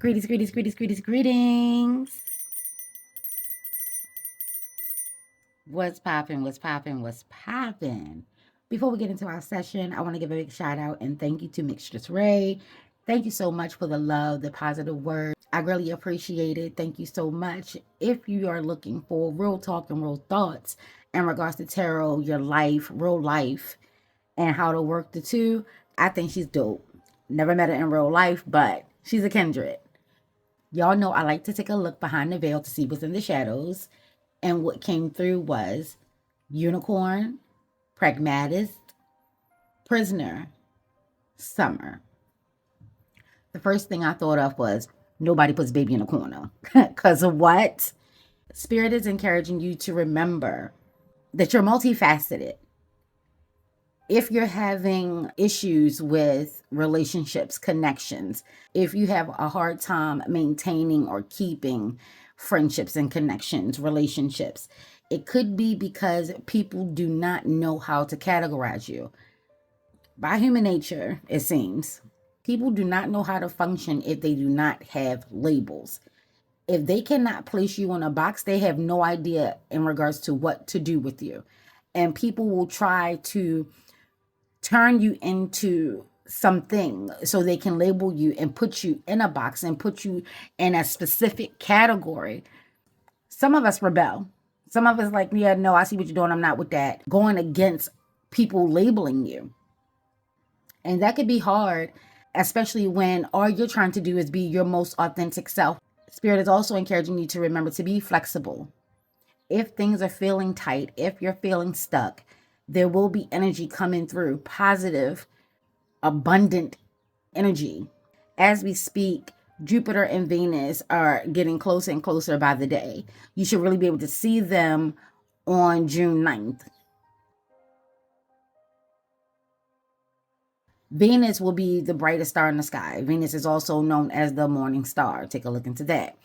Greetings, greetings, greetings, greetings, greetings. What's poppin', what's poppin', what's poppin'? Before we get into our session, I want to give a big shout out and thank you to Mistress Ray. Thank you so much for the love, the positive words. I really appreciate it. Thank you so much. If you are looking for real talk and real thoughts in regards to tarot, your life, real life, and how to work the two, I think she's dope. Never met her in real life, but she's a kindred. Y'all know I like to take a look behind the veil to see what's in the shadows. And what came through was unicorn, pragmatist, prisoner, summer. The first thing I thought of was nobody puts baby in a corner. Because of what? Spirit is encouraging you to remember that you're multifaceted. If you're having issues with relationships, connections, if you have a hard time maintaining or keeping friendships and connections, relationships, it could be because people do not know how to categorize you. By human nature, it seems, people do not know how to function if they do not have labels. If they cannot place you in a box, they have no idea in regards to what to do with you. And people will try to turn you into something so they can label you and put you in a box and put you in a specific category. Some of us rebel. Some of us like, yeah, no, I see what you're doing. I'm not with that. Going against people labeling you. And that could be hard, especially when all you're trying to do is be your most authentic self. Spirit is also encouraging you to remember to be flexible. If things are feeling tight, if you're feeling stuck, there will be energy coming through, positive, abundant energy. As we speak, Jupiter and Venus are getting closer and closer by the day. You should really be able to see them on June 9th. Venus will be the brightest star in the sky. Venus is also known as the morning star. Take a look into that.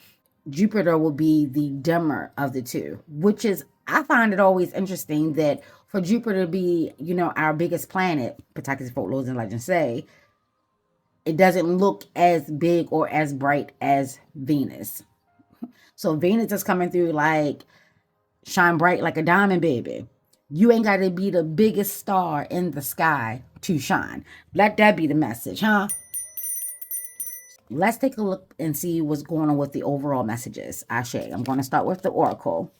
Jupiter will be the dimmer of the two, which is, I find it always interesting that for Jupiter to be, our biggest planet, Patakas, folklores, and legends say, it doesn't look as big or as bright as Venus. So Venus is coming through like shine bright like a diamond, baby. You ain't got to be the biggest star in the sky to shine. Let that be the message, huh? Let's take a look and see what's going on with the overall messages. Ashe, I'm going to start with the oracle.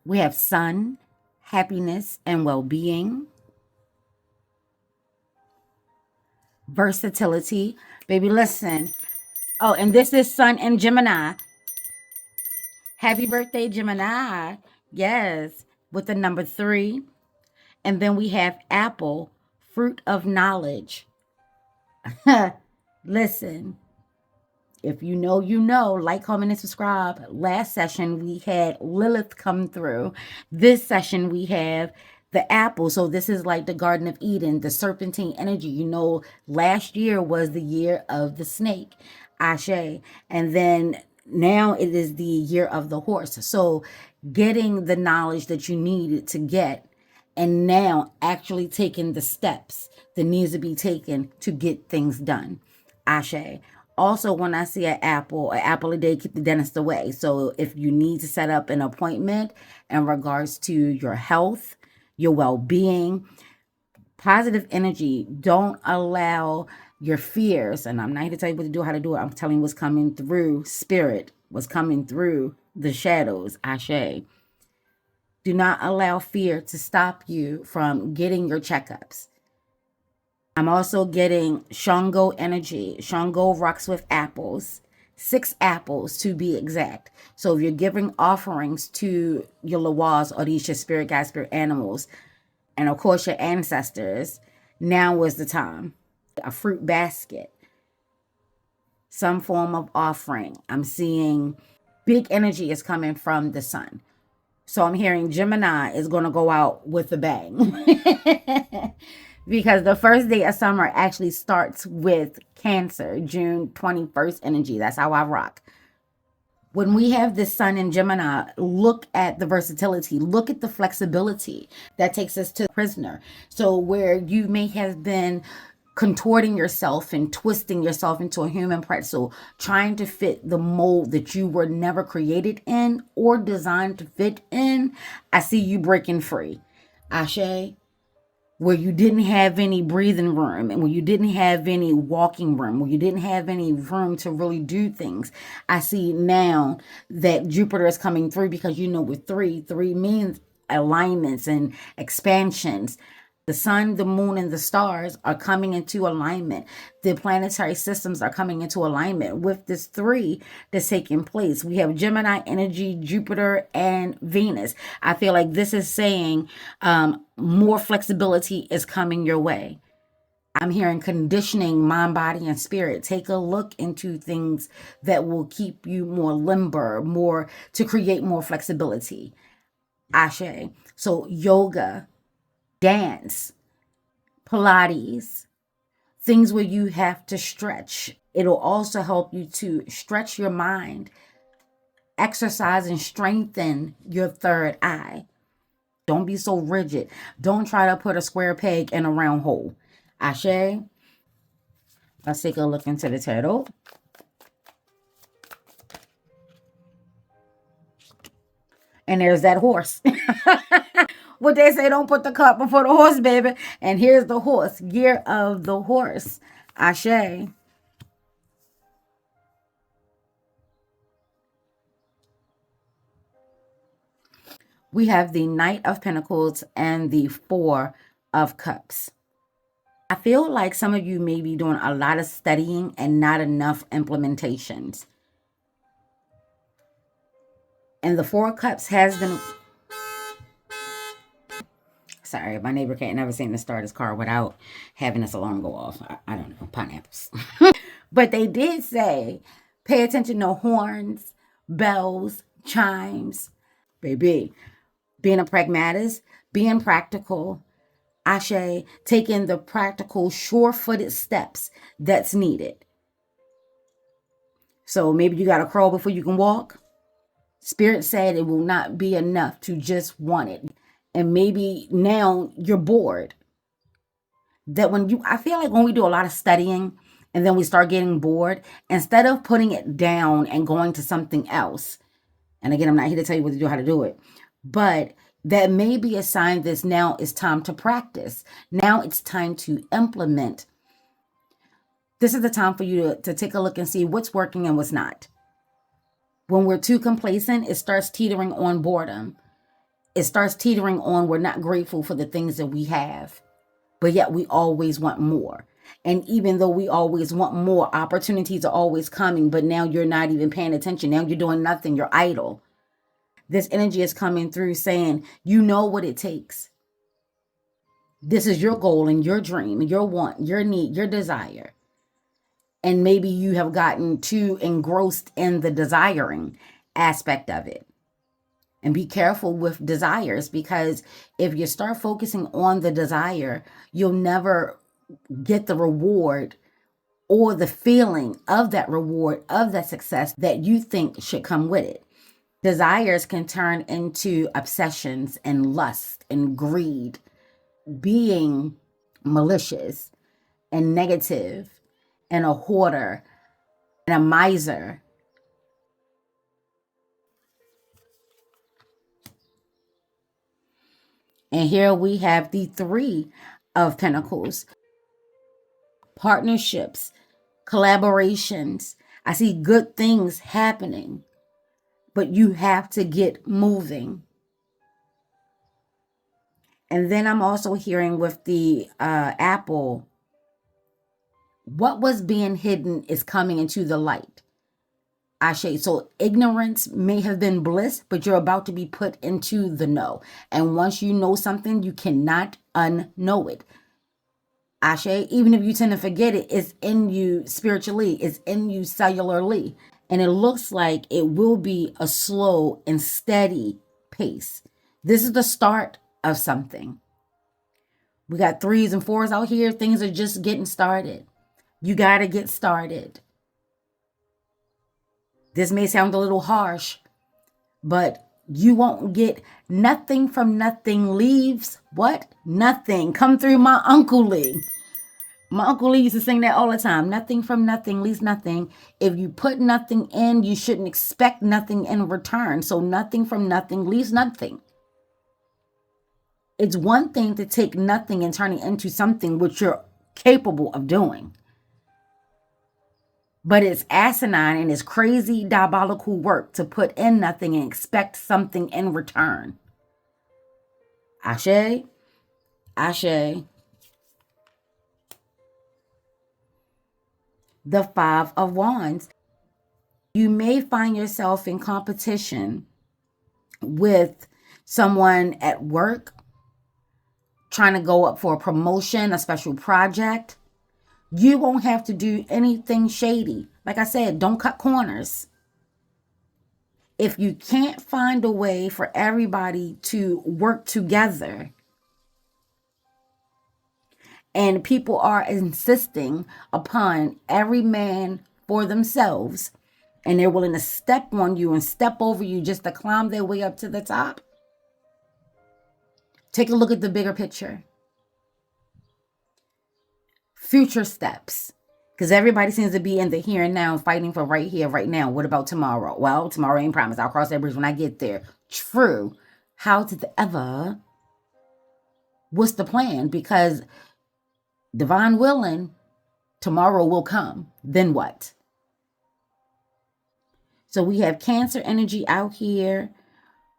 We have sun, happiness, and well-being. Versatility. Baby, listen. Oh, and this is Sun and Gemini. Happy birthday, Gemini. Yes, with the number 3. And then we have Apple, fruit of knowledge. Listen. If you know, you know. Like, comment, and subscribe. Last session, we had Lilith come through. This session, we have the apple. So this is like the Garden of Eden, the serpentine energy. Last year was the year of the snake, Ashe. And then now it is the year of the horse. So getting the knowledge that you needed to get, and now actually taking the steps that needs to be taken to get things done. Ashe. Also, when I see an apple a day keep the dentist away. So if you need to set up an appointment in regards to your health, your well-being, positive energy, don't allow your fears, and I'm not here to tell you what to do, how to do it. I'm telling you what's coming through spirit, what's coming through the shadows, Ashe. Do not allow fear to stop you from getting your checkups. I'm also getting Shango energy. Shango rocks with apples. 6 apples to be exact. So if you're giving offerings to your Lawals or these your spirit guides, spirit animals, and of course your ancestors, now is the time. A fruit basket, some form of offering. I'm seeing big energy is coming from the sun. So I'm hearing Gemini is going to go out with a bang. Because the first day of summer actually starts with Cancer, June 21st energy. That's how I rock. When we have this sun in Gemini, look at the versatility, look at the flexibility that takes us to prisoner. So where you may have been contorting yourself and twisting yourself into a human pretzel, trying to fit the mold that you were never created in or designed to fit in, I see you breaking free. Ashe, where you didn't have any breathing room and where you didn't have any walking room, where you didn't have any room to really do things. I see now that Jupiter is coming through because with three means alignments and expansions. The sun, the moon, and the stars are coming into alignment. The planetary systems are coming into alignment with this 3 that's taking place. We have Gemini energy, Jupiter, and Venus. I feel like this is saying more flexibility is coming your way. I'm hearing conditioning, mind, body, and spirit. Take a look into things that will keep you more limber, more to create more flexibility. Ashe. So yoga, dance, Pilates, things where you have to stretch. It'll also help you to stretch your mind, exercise and strengthen your third eye. Don't be so rigid. Don't try to put a square peg in a round hole. Ashe. Let's take a look into the turtle. And there's that horse. What they say, don't put the cart before the horse, baby. And here's the horse, year of the horse. Ashe. We have the Knight of Pentacles and the Four of Cups. I feel like some of you may be doing a lot of studying and not enough implementations. And the Four of Cups has been... Sorry, my neighbor can't never seem to start his car without having this alarm go off. I don't know, pineapples. But they did say, pay attention to horns, bells, chimes. Baby, being a pragmatist, being practical, Ashe, taking the practical, sure-footed steps that's needed. So maybe you got to crawl before you can walk. Spirit said it will not be enough to just want it. And maybe now you're bored. I feel like when we do a lot of studying and then we start getting bored, instead of putting it down and going to something else, and again, I'm not here to tell you what to do, how to do it, but that may be a sign that now it's time to practice. Now it's time to implement. This is the time for you to take a look and see what's working and what's not. When we're too complacent, it starts teetering on boredom. It starts teetering on we're not grateful for the things that we have, but yet we always want more. And even though we always want more, opportunities are always coming, but now you're not even paying attention. Now you're doing nothing. You're idle. This energy is coming through saying, you know what it takes. This is your goal and your dream, your want, your need, your desire. And maybe you have gotten too engrossed in the desiring aspect of it. And be careful with desires, because if you start focusing on the desire, you'll never get the reward or the feeling of that reward, of that success that you think should come with it. Desires can turn into obsessions and lust and greed, being malicious and negative and a hoarder and a miser. And here we have the Three of Pentacles. Partnerships, collaborations. I see good things happening, but you have to get moving. And then I'm also hearing with the apple, what was being hidden is coming into the light. Ashe. So ignorance may have been bliss, but you're about to be put into the know. And once you know something, you cannot unknow it. Ashe, even if you tend to forget it, it's in you spiritually, it's in you cellularly. And it looks like it will be a slow and steady pace. This is the start of something. We got threes and fours out here. Things are just getting started. You got to get started. This may sound a little harsh, but you won't get nothing from nothing leaves what? Nothing. Come through my Uncle Lee. My Uncle Lee used to sing that all the time. Nothing from nothing leaves nothing. If you put nothing in, you shouldn't expect nothing in return. So nothing from nothing leaves nothing. It's one thing to take nothing and turn it into something which you're capable of doing. But it's asinine and it's crazy, diabolical work to put in nothing and expect something in return. Ashe, Ashe. The Five of Wands. You may find yourself in competition with someone at work, trying to go up for a promotion, a special project. You won't have to do anything shady. Like I said, don't cut corners. If you can't find a way for everybody to work together, and people are insisting upon every man for themselves, and they're willing to step on you and step over you just to climb their way up to the top, take a look at the bigger picture. Future steps. Because everybody seems to be in the here and now, fighting for right here, right now. What about tomorrow? Well, tomorrow ain't promised. I'll cross that bridge when I get there. True. How did the ever? What's the plan? Because divine willing, tomorrow will come. Then what? So we have Cancer energy out here.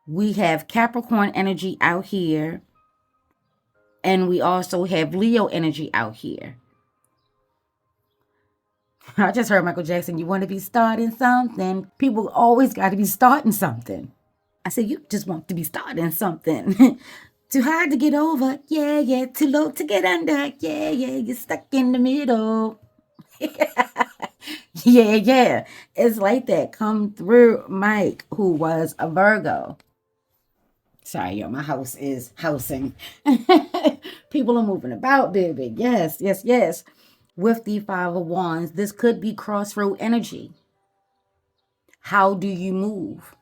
We have Capricorn energy out here. And we also have Leo energy out here. I just heard Michael Jackson, you want to be starting something. People always got to be starting something. I said, you just want to be starting something. Too hard to get over. Yeah, yeah. Too low to get under. Yeah, yeah. You're stuck in the middle. Yeah, yeah. It's like that. Come through Mike, who was a Virgo. Sorry, yo, my house is housing. People are moving about, baby. Yes, yes, yes. With the Five of Wands, this could be crossroad energy. How do you move?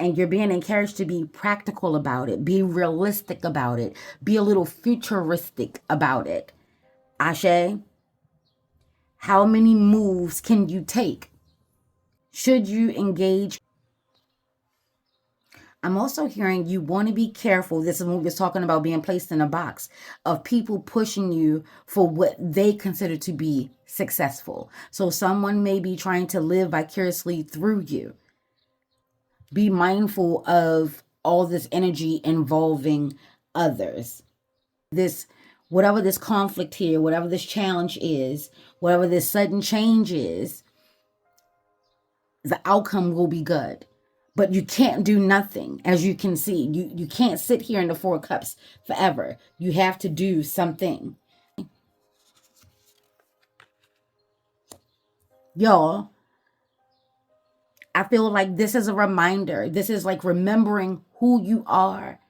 And you're being encouraged to be practical about it, be realistic about it, be a little futuristic about it. Ashe, how many moves can you take? Should you engage? I'm also hearing you want to be careful. This is when we're talking about being placed in a box of people pushing you for what they consider to be successful. So someone may be trying to live vicariously through you. Be mindful of all this energy involving others. This, whatever this conflict here, whatever this challenge is, whatever this sudden change is, the outcome will be good. But you can't do nothing, as you can see. You can't sit here in the Four of Cups forever. You have to do something. Y'all, I feel like this is a reminder. This is like remembering who you are.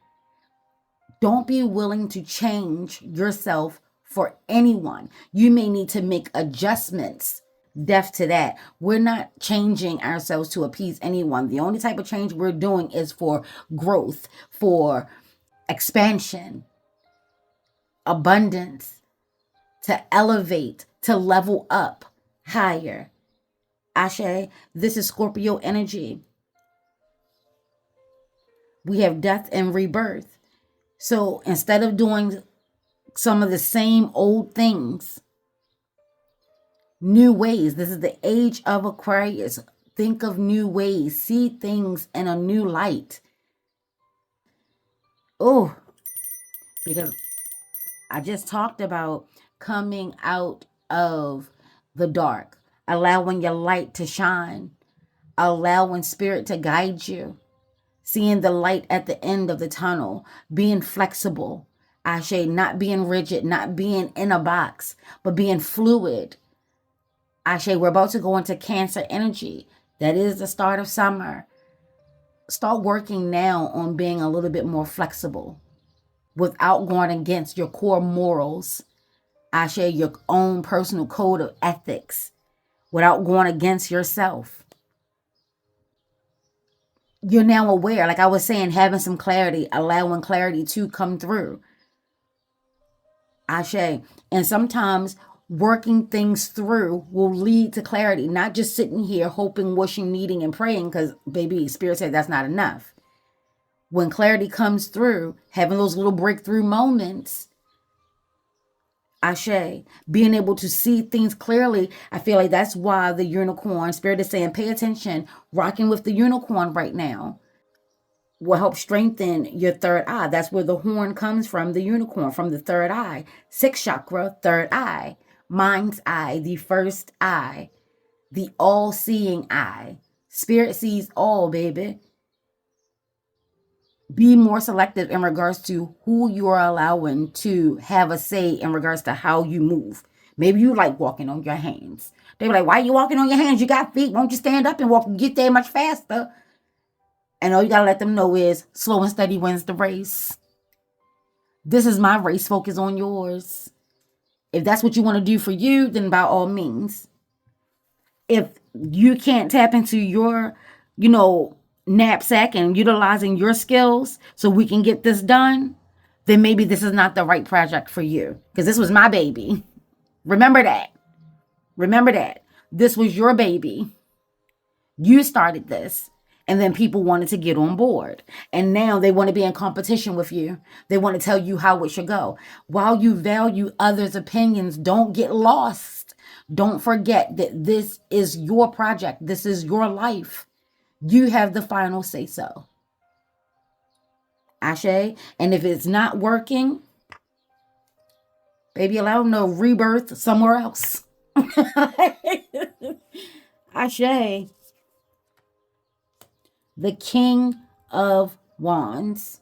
Don't be willing to change yourself for anyone. You may need to make adjustments. Deaf to that. We're not changing ourselves to appease anyone. The only type of change we're doing is for growth, for expansion, abundance, to elevate, to level up higher. Ashe, this is Scorpio energy. We have death and rebirth. So instead of doing some of the same old things, new ways. This is the age of Aquarius. Think of new ways. See things in a new light. Oh, because I just talked about coming out of the dark. allowing your light to shine, allowing spirit to guide you, seeing the light at the end of the tunnel, being flexible. Ashe, not being rigid, not being in a box, but being fluid. Ashe, we're about to go into Cancer energy. That is the start of summer. Start working now on being a little bit more flexible without going against your core morals. Ashe, your own personal code of ethics, without going against yourself. You're now aware, like I was saying, having some clarity, allowing clarity to come through. Ashe. And sometimes working things through will lead to clarity, not just sitting here hoping, wishing, needing, and praying, because baby, Spirit said that's not enough. When clarity comes through, having those little breakthrough moments, Ashe, being able to see things clearly. I feel like that's why the unicorn, Spirit is saying, pay attention, rocking with the unicorn right now will help strengthen your third eye. That's where the horn comes from, the unicorn, from the third eye. Sixth chakra, third eye. Mind's eye, the first eye. The all-seeing eye. Spirit sees all, baby. Be more selective in regards to who you are allowing to have a say in regards to how you move. Maybe you like walking on your hands. They be like, why are you walking on your hands? You got feet. Won't you stand up and walk and get there much faster? And all you got to let them know is slow and steady wins the race. This is my race. Focus on yours. If that's what you want to do for you, then by all means. If you can't tap into your, knapsack and utilizing your skills so we can get this done, then maybe this is not the right project for you. Because this was my baby. Remember that. Remember that. This was your baby. You started this. And then people wanted to get on board. And now they want to be in competition with you. They want to tell you how it should go. While you value others' opinions, don't get lost. Don't forget that this is your project. This is your life. You have the final say so. Ashe. And if it's not working, baby, allow no rebirth somewhere else. Ashe. The King of Wands.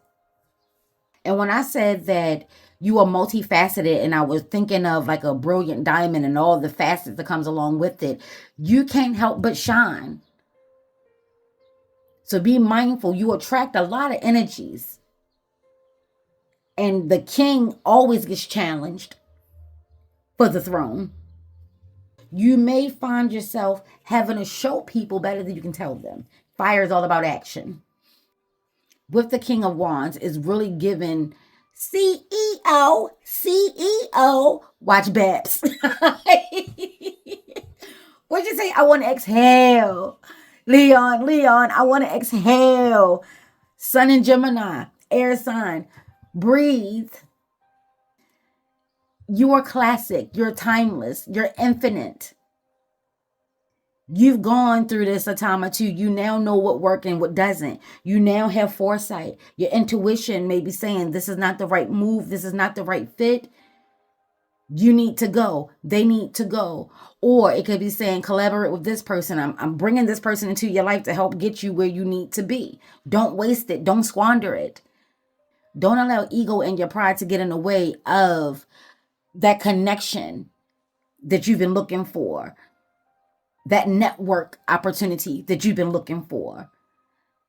And when I said that you are multifaceted, and I was thinking of like a brilliant diamond and all the facets that comes along with it, you can't help but shine. So be mindful. You attract a lot of energies. And the king always gets challenged for the throne. You may find yourself having to show people better than you can tell them. Fire is all about action. With the King of Wands is really given CEO. Watch Babs. What'd you say? I want to exhale. Leon, I want to exhale. Sun and Gemini, air sign. Breathe. You are classic. You're timeless. You're infinite. You've gone through this a time or two. You now know what works and what doesn't. You now have foresight. Your intuition may be saying, this is not the right move. This is not the right fit. You need to go. They need to go. Or it could be saying, collaborate with this person. I'm bringing this person into your life to help get you where you need to be. Don't waste it. Don't squander it. Don't allow ego and your pride to get in the way of that connection that you've been looking for. That network opportunity that you've been looking for.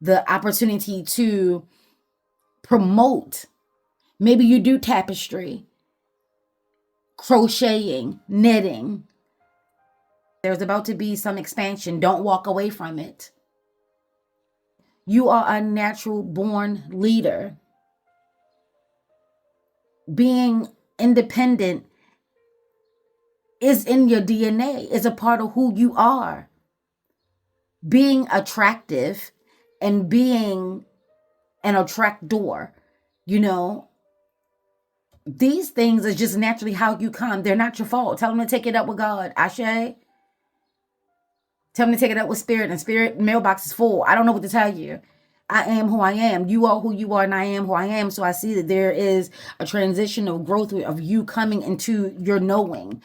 The opportunity to promote. Maybe you do tapestry, crocheting, knitting. There's about to be some expansion. Don't walk away from it. You are a natural born leader. Being independent is in your DNA, is a part of who you are. Being attractive and being an attractor, these things are just naturally how you come. They're not your fault. Tell them to take it up with God. Ashe. Tell them to take it up with Spirit, and Spirit mailbox is full. I don't know what to tell you. I am who I am. You are who you are, and I am who I am. So I see that there is a transition of growth of you coming into your knowing.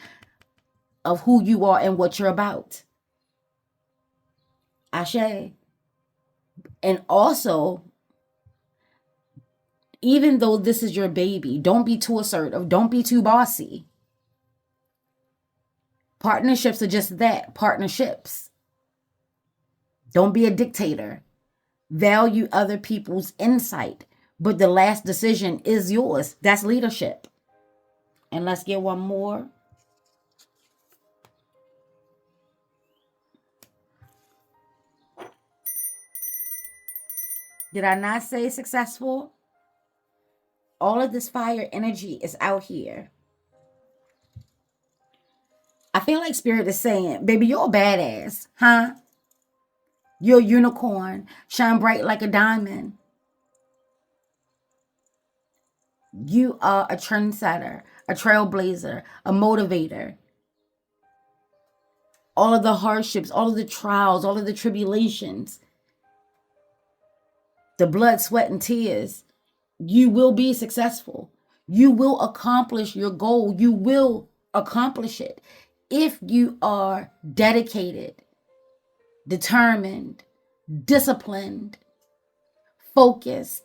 of who you are and what you're about. Ashe. And also, even though this is your baby, don't be too assertive. Don't be too bossy. Partnerships are just that, partnerships. Don't be a dictator. Value other people's insight, but the last decision is yours. That's leadership. And let's get one more. Did I not say successful? All of this fire energy is out here. I feel like Spirit is saying, baby, you're a badass, huh? You're a unicorn. Shine bright like a diamond. You are a trendsetter, a trailblazer, a motivator. All of the hardships, all of the trials, all of the tribulations, the blood, sweat, and tears, you will be successful. You will accomplish your goal. You will accomplish it if you are dedicated, determined, disciplined, focused,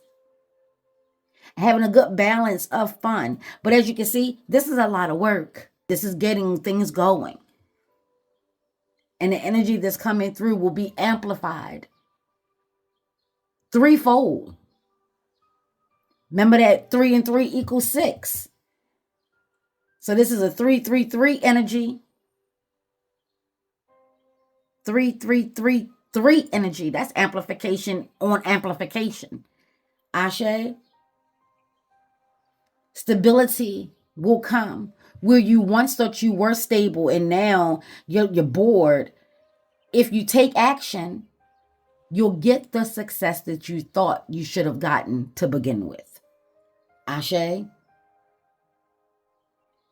having a good balance of fun. But as you can see, this is a lot of work. This is getting things going. And the energy that's coming through will be amplified threefold. Remember that 3 and 3 equals 6. So this is a 3-3-3 energy. 3-3-3-3 energy. That's amplification on amplification. Ashe. Stability will come where you once thought you were stable and now you're bored. If you take action, you'll get the success that you thought you should have gotten to begin with. Ashe.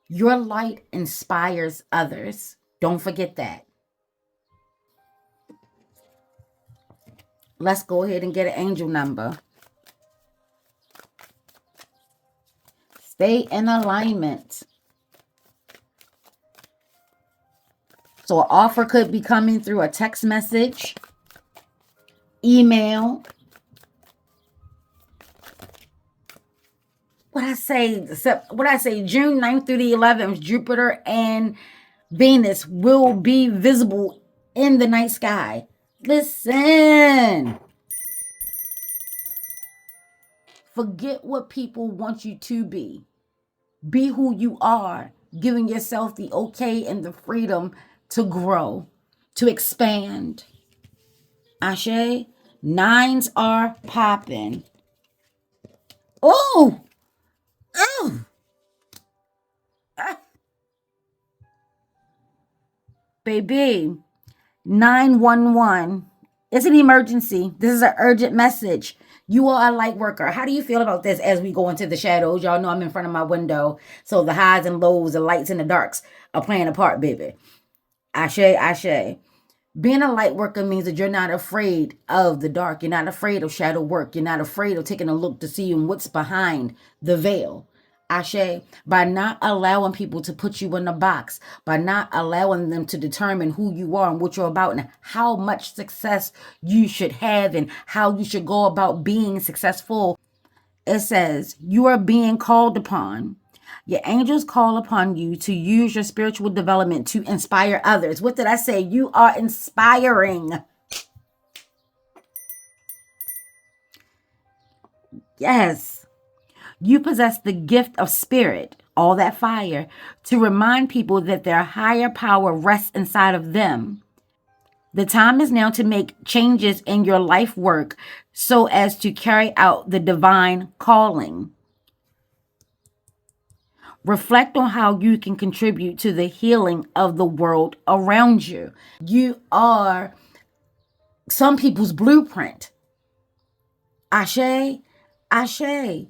Your light inspires others. Don't forget that. Let's go ahead and get an angel number. Stay in alignment. So an offer could be coming through a text message, email. What I say, June 9th through the 11th, Jupiter and Venus will be visible in the night sky. Listen. Forget what people want you to be. Be who you are, giving yourself the okay and the freedom to grow, to expand. Ashe, 9s are popping. Oh! Oh! Baby, 911. It's an emergency. This is an urgent message. You are a light worker. How do you feel about this as we go into the shadows? Y'all know I'm in front of my window. So the highs and lows, the lights and the darks are playing a part, baby. Ashe, ashe. Being a light worker means that you're not afraid of the dark. You're not afraid of shadow work. You're not afraid of taking a look to see what's behind the veil. Ashe, by not allowing people to put you in a box, by not allowing them to determine who you are and what you're about and how much success you should have and how you should go about being successful. It says you are being called upon. Your angels call upon you to use your spiritual development to inspire others. What did I say? You are inspiring. Yes. You possess the gift of spirit, all that fire, to remind people that their higher power rests inside of them. The time is now to make changes in your life work so as to carry out the divine calling. Reflect on how you can contribute to the healing of the world around you. You are some people's blueprint. Ashe, ashe.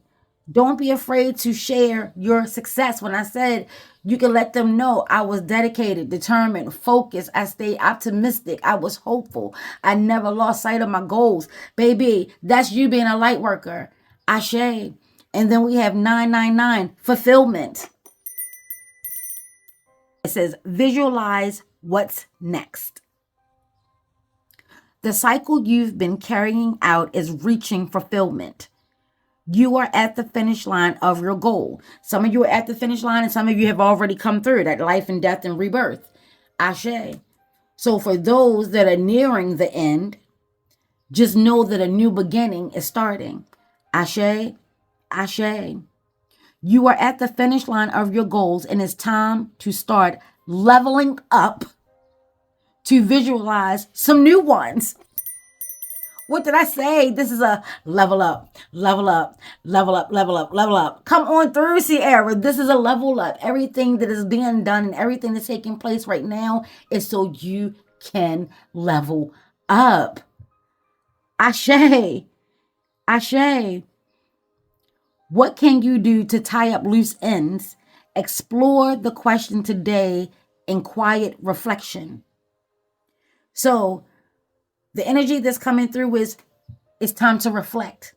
Don't be afraid to share your success. When I said you can let them know I was dedicated, determined, focused. I stayed optimistic. I was hopeful. I never lost sight of my goals. Baby, that's you being a light worker. Ashe. And then we have 999, fulfillment. It says, visualize what's next. The cycle you've been carrying out is reaching fulfillment. You are at the finish line of your goal. Some of you are at the finish line and some of you have already come through that life and death and rebirth. Ashe. So for those that are nearing the end, just know that a new beginning is starting. Ashe. Ashe. You are at the finish line of your goals and it's time to start leveling up to visualize some new ones. What did I say? This is a level up, level up, level up, level up, level up. Come on through, Sierra. This is a level up. Everything that is being done and everything that's taking place right now is so you can level up. Ashe. Ashe. What can you do to tie up loose ends? Explore the question today in quiet reflection. So the energy that's coming through is it's time to reflect.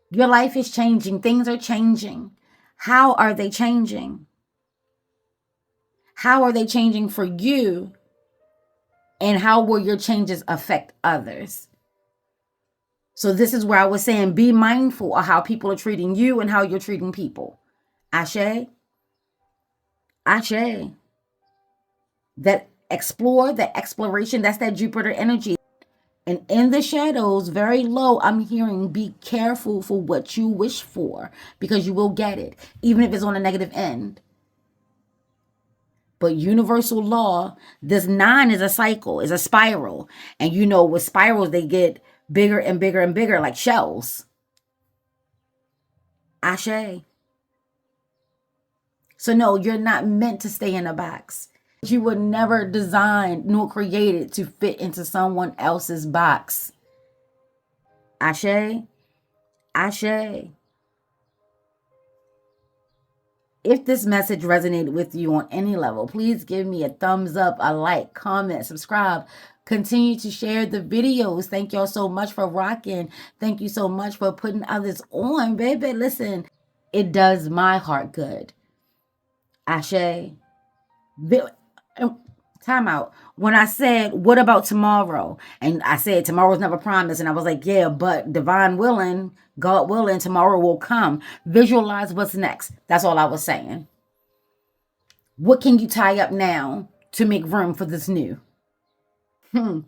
Your life is changing. Things are changing. How are they changing? How are they changing for you? And how will your changes affect others? So this is where I was saying, be mindful of how people are treating you and how you're treating people. Ashe. Ashe. That explore, that exploration, that's that Jupiter energy. And in the shadows, very low, I'm hearing be careful for what you wish for because you will get it, even if it's on a negative end. But universal law, this 9 is a cycle, is a spiral. And you know, with spirals, they get bigger and bigger and bigger like shells. Ashe. So no, you're not meant to stay in a box. You were never designed nor created to fit into someone else's box. Ashe. Ashe. If this message resonated with you on any level, please give me a thumbs up, a like, comment, subscribe. Continue to share the videos. Thank y'all so much for rocking. Thank you so much for putting others on, baby. Listen, it does my heart good. Ashe. Time out. When I said, what about tomorrow? And I said, tomorrow's never promised. And I was like, yeah, but divine willing, God willing, tomorrow will come. Visualize what's next. That's all I was saying. What can you tie up now to make room for this new?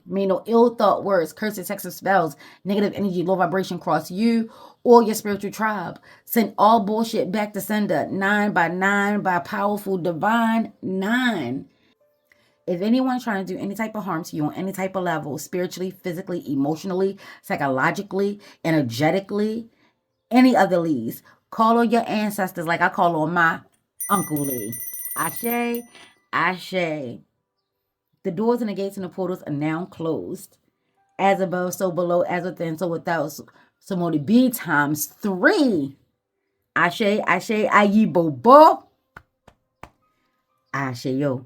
May no ill thought words, curses, hexes, spells, negative energy, low vibration cross you or your spiritual tribe. Send all bullshit back to sender. 9 by 9 by powerful divine 9. If anyone's trying to do any type of harm to you on any type of level, spiritually, physically, emotionally, psychologically, energetically, any other leads, call on your ancestors like I call on my Uncle Lee. Ashe, ashe. The doors and the gates and the portals are now closed. As above, so below, as within, so without. So more to be times 3. Ashe, ashe, ayi bo bo. Ashe yo.